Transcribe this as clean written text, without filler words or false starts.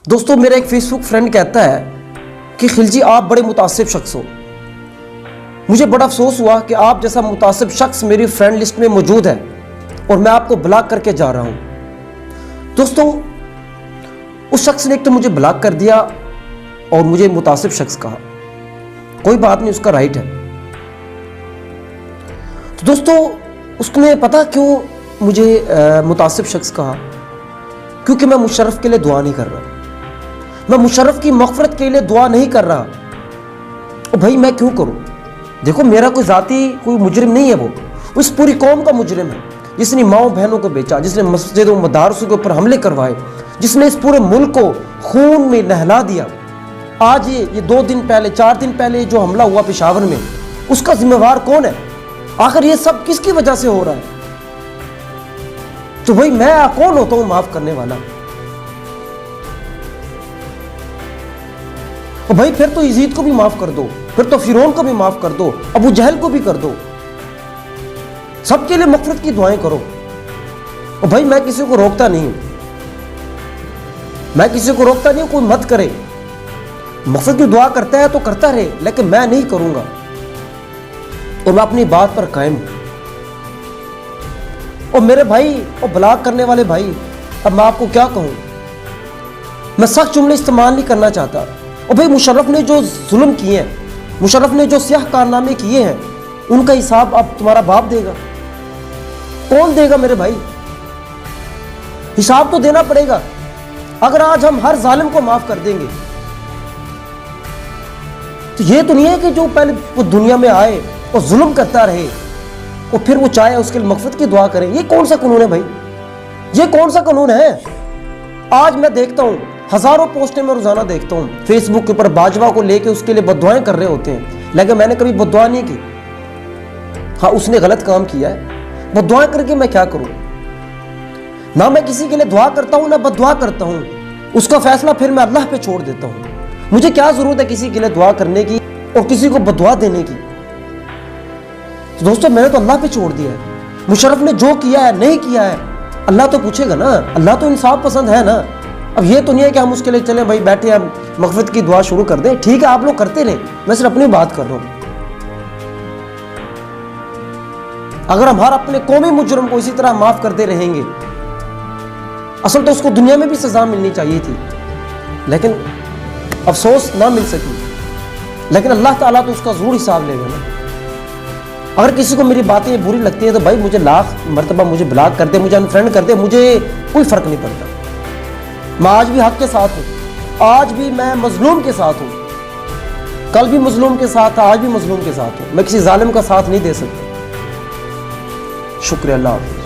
दोस्तों, मेरा एक फेसबुक फ्रेंड कहता है कि खिलजी आप बड़े मुतासिब शख्स हो। मुझे बड़ा अफसोस हुआ कि आप जैसा मुतासिब शख्स मेरी फ्रेंड लिस्ट में मौजूद है और मैं आपको ब्लॉक करके जा रहा हूं। दोस्तों, उस शख्स ने एक तो मुझे ब्लॉक कर दिया और मुझे मुतासिब शख्स कहा। कोई बात नहीं, उसका राइट है। तो दोस्तों, उसने पता क्यों मुझे मुतासिब शख्स कहा? क्योंकि मैं मुशर्रफ के लिए दुआ नहीं कर रहा, मैं मुशर्रफ की मग़फ़िरत के लिए दुआ नहीं कर रहा। और भाई मैं क्यों करूं? देखो, मेरा कोई ज़ाती कोई मुजरिम नहीं है, वो इस पूरी कौम का मुजरिम है, जिसने माओ बहनों को बेचा, जिसने मस्जिद और मदारसों के ऊपर हमले करवाए, जिसने इस पूरे मुल्क को खून में नहला दिया। आज ये 2 दिन पहले 4 दिन पहले जो हमला हुआ पेशावर में, उसका जिम्मेवार कौन है? आखिर ये सब किसकी वजह से हो रहा है? तो भाई मैं कौन होता हूं माफ करने वाला? और भाई फिर तो यजीद को भी माफ कर दो, फिर तो फिरौन को भी माफ कर दो, अबू जहल को भी कर दो, सबके लिए मग़फ़िरत की दुआएं करो। और भाई मैं किसी को रोकता नहीं हूं, मैं किसी को रोकता नहीं हूं, कोई मत करे, मक़फ़िरत की दुआ करता है तो करता रहे, लेकिन मैं नहीं करूंगा और मैं अपनी बात पर कायम हूं। और मेरे भाई और ब्लॉक करने वाले भाई, अब मैं आपको क्या कहूं? मैं सख्त जुमले इस्तेमाल नहीं करना चाहता। और भाई मुशर्रफ ने जो जुल्म किए हैं, मुशर्रफ ने जो स्याह कारनामे किए हैं, उनका हिसाब अब तुम्हारा बाप देगा। कौन देगा मेरे भाई? हिसाब तो देना पड़ेगा। अगर आज हम हर जालिम को माफ कर देंगे तो ये तो नहीं है कि जो पहले वो दुनिया में आए और जुल्म करता रहे और फिर वो चाहे उसके लिए मग़फ़िरत की दुआ करें। ये कौन सा कानून है भाई? ये कौन सा कानून है? आज मैं देखता हूं, हजारों पोस्टें मैं रोजाना देखता हूं फेसबुक के ऊपर, बाजवा को लेके उसके लिए बद्दुआएं कर रहे होते हैं, लेकिन मैंने कभी बद्दुआ नहीं की। हाँ, उसने गलत काम किया है, बद्दुआएं करके मैं क्या करूं? ना मैं किसी के लिए दुआ करता हूं, ना बद्दुआ करता हूं। उसका फैसला फिर मैं अल्लाह पे छोड़ देता हूं। मुझे क्या जरूरत है किसी के लिए दुआ करने की और किसी को बद्दुआ देने की? तो दोस्तों, मैंने तो अल्लाह पे छोड़ दिया है। मुशर्रफ ने जो किया है, नहीं किया है, अल्लाह तो पूछेगा ना। अल्लाह तो इंसाफ पसंद है ना। अब ये तो नहीं है कि हम उसके लिए चले भाई बैठे हम मग़फ़िरत की दुआ शुरू कर दें। ठीक है, आप लोग करते नहीं, मैं सिर्फ अपनी बात कर रहा हूं। अगर हम हर अपने कौमी मुजरिम को इसी तरह माफ करते रहेंगे, असल तो उसको दुनिया में भी सजा मिलनी चाहिए थी, लेकिन अफसोस ना मिल सकी। लेकिन अल्लाह ताला तो उसका जरूर हिसाब लेगा ना। अगर किसी को मेरी बातें बुरी लगती है तो भाई मुझे लाख मरतबा मुझे ब्लॉक कर दे, मुझे अनफ्रेंड कर दे, मुझे कोई फर्क नहीं पड़ता। मैं आज भी हक के साथ हूं, आज भी मैं मजलूम के साथ हूं, कल भी मजलूम के साथ था, आज भी मजलूम के साथ हूं। मैं किसी जालिम का साथ नहीं दे सकता। शुक्रिया, अल्लाह हाफ़िज़।